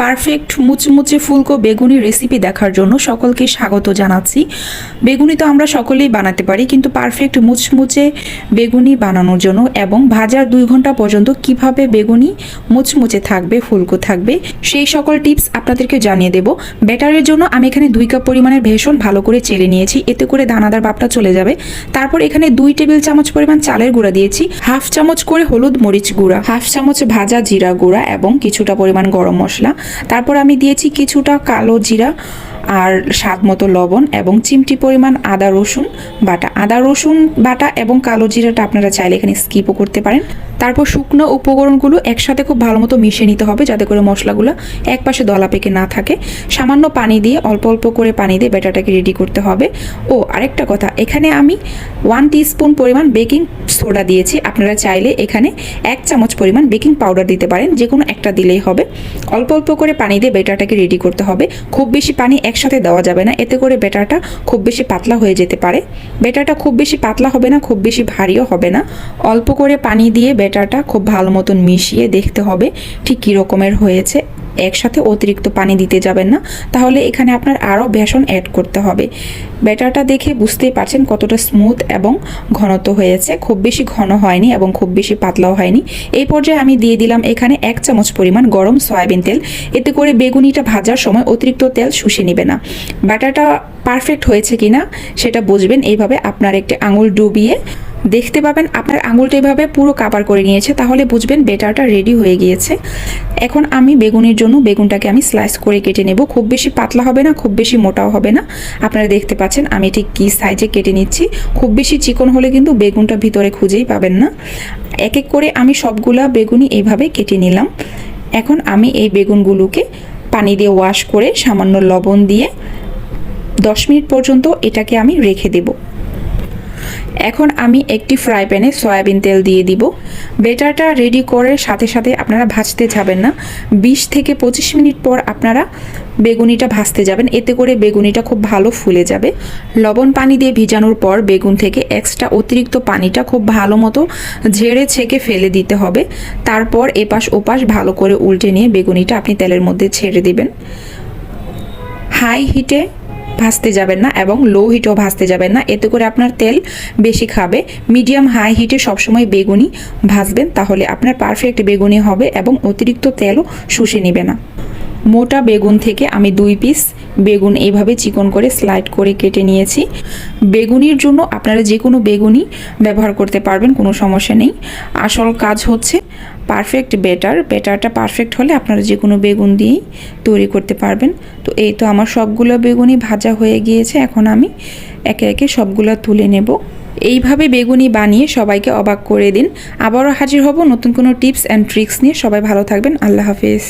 Perfect মুচমুচে ফুলকো বেগুনি রেসিপি দেখার জন্য সকলকে স্বাগত জানাচ্ছি। বেগুনি তো আমরা সকলেই বানাতে পারি, কিন্তু পারফেক্ট মুচমুচে বেগুনি বানানোর জন্য এবং ভাজার 2 ঘন্টা পর্যন্ত কিভাবে বেগুনি মুচমুচে থাকবে, ফুলকো থাকবে, সেই সকল টিপস আপনাদেরকে জানিয়ে দেব। ব্যাটারের জন্য আমি এখানে 2 কাপ পরিমাণের বেসন ভালো করে চেলে নিয়েছি, এতে করে দানাদার ভাবটা চলে যাবে। তারপর এখানে 2 টেবিল চামচ পরিমাণ চালের গুঁড়া দিয়েছি, হাফ চামচ করে হলুদ মরিচ গুঁড়া, হাফ চামচ ভাজা জিরা গুঁড়া এবং কিছুটা পরিমাণ গরম মশলা। তারপর আমি দিয়েছি কিছুটা কালো জিরা আর স্বাদ মতো লবণ এবং চিমটি পরিমাণ আদা রসুন বাটা। আদা রসুন বাটা এবং কালো জিরাটা আপনারা চাইলে এখানে স্কিপও করতে পারেন। তারপর শুকনো উপকরণগুলো একসাথে খুব ভালো মতো মিশিয়ে নিতে হবে, যাতে করে মশলাগুলো এক পাশে দলা পেকে না থাকে। সামান্য পানি দিয়ে, অল্প অল্প করে পানি দিয়ে ব্যাটারটাকে রেডি করতে হবে। ও আরেকটা কথা, এখানে আমি 1 টিস্পুন পরিমাণ বেকিং সোডা দিয়েছি। আপনারা চাইলে এখানে 1 চামচ পরিমাণ বেকিং পাউডার দিতে পারেন, যে কোনো একটা দিলেই হবে। অল্প অল্প করে পানি দিয়ে ব্যাটারটাকে রেডি করতে হবে। খুব বেশি পানি একসাথে দেওয়া যাবে না, এতে করে ব্যাটারটা খুব বেশি পাতলা হয়ে যেতে পারে। ব্যাটারটা খুব বেশি পাতলা হবে না, খুব বেশি ভারীও হবে না। অল্প করে পানি দিয়ে ব্যাটারটা খুব ভালো মতন মিশিয়ে দেখতে হবে ঠিক কী রকমের হয়েছে। একসাথে অতিরিক্ত পানি দিতে যাবেন না, তাহলে এখানে আপনার আরও বেসন অ্যাড করতে হবে। ব্যাটারটা দেখে বুঝতেই পারছেন কতটা স্মুথ এবং ঘনত্ব হয়েছে, খুব বেশি ঘন হয়নি এবং খুব বেশি পাতলাও হয়নি। এই পর্যায়ে আমি দিয়ে দিলাম এখানে 1 চামচ পরিমাণ গরম সয়াবিন তেল, এতে করে বেগুনিটা ভাজার সময় অতিরিক্ত তেল শুষে নেবে না। ব্যাটারটা পারফেক্ট হয়েছে কিনা সেটা বুঝবেন এইভাবে আপনার একটি আঙুল ডুবিয়ে দেখতে পাবেন আপনার আঙুলটা এভাবে পুরো কাভার করে নিয়েছে, তাহলে বুঝবেন ব্যাটারটা রেডি হয়ে গিয়েছে। এখন আমি বেগুনির জন্য বেগুনটাকে আমি স্লাইস করে কেটে নেব। খুব বেশি পাতলা হবে না, খুব বেশি মোটাও হবে না। আপনারা দেখতে পাচ্ছেন আমি ঠিক কী সাইজে কেটে নিচ্ছি। খুব বেশি চিকন হলে কিন্তু বেগুনটা ভিতরে খুঁজেই পাবেন না। এক এক করে আমি সবগুলা বেগুনি এইভাবে কেটে নিলাম। এখন আমি এই বেগুনগুলোকে পানি দিয়ে ওয়াশ করে সামান্য লবণ দিয়ে 10 মিনিট পর্যন্ত এটাকে আমি রেখে দেব। এখন আমি একটি ফ্রাই প্যানে সয়াবিন তেল দিয়ে দিব। ব্যাটারটা রেডি করে সাথে সাথে আপনারা ভাজতে যাবেন না, 20 থেকে 25 মিনিট পর আপনারা বেগুনিটা ভাজতে যাবেন, এতে করে বেগুনিটা খুব ভালো ফুলে যাবে। লবণ পানি দিয়ে ভিজানোর পর বেগুন থেকে এক্সট্রা অতিরিক্ত পানিটা খুব ভালো মতো ঝেড়ে ছেঁকে ফেলে দিতে হবে। তারপর এপাশ ওপাশ ভালো করে উল্টে নিয়ে বেগুনিটা আপনি তেলের মধ্যে ছেড়ে দিবেন। হাই হিটে ভাজতে যাবেন না এবং লো হিটেও ভাজতে যাবেন না, এতে করে আপনার তেল বেশি খাবে। মিডিয়াম হাই হিটে সবসময় বেগুনি ভাজবেন, তাহলে আপনার পারফেক্ট বেগুনি হবে এবং অতিরিক্ত তেলও শুষে নেবে না। মোটা বেগুন থেকে আমি 2 পিস বেগুন এইভাবে চিকন করে স্লাইড করে কেটে নিয়েছি। বেগুনির জন্য আপনারা যে কোনো বেগুনি ব্যবহার করতে পারবেন, কোনো সমস্যা নেই। আসল কাজ হচ্ছে পারফেক্ট ব্যাটারটা পারফেক্ট হলে আপনারা যে কোনো বেগুন দিয়েই তৈরি করতে পারবেন। তো এই তো আমার সবগুলো বেগুনি ভাজা হয়ে গিয়েছে, এখন আমি একে একে সবগুলো তুলে নেব। এইভাবে বেগুনি বানিয়ে সবাইকে অবাক করে দিন। আবারও হাজির হব নতুন কোনো টিপস অ্যান্ড ট্রিক্স নিয়ে। সবাই ভালো থাকবেন। আল্লাহ হাফেজ।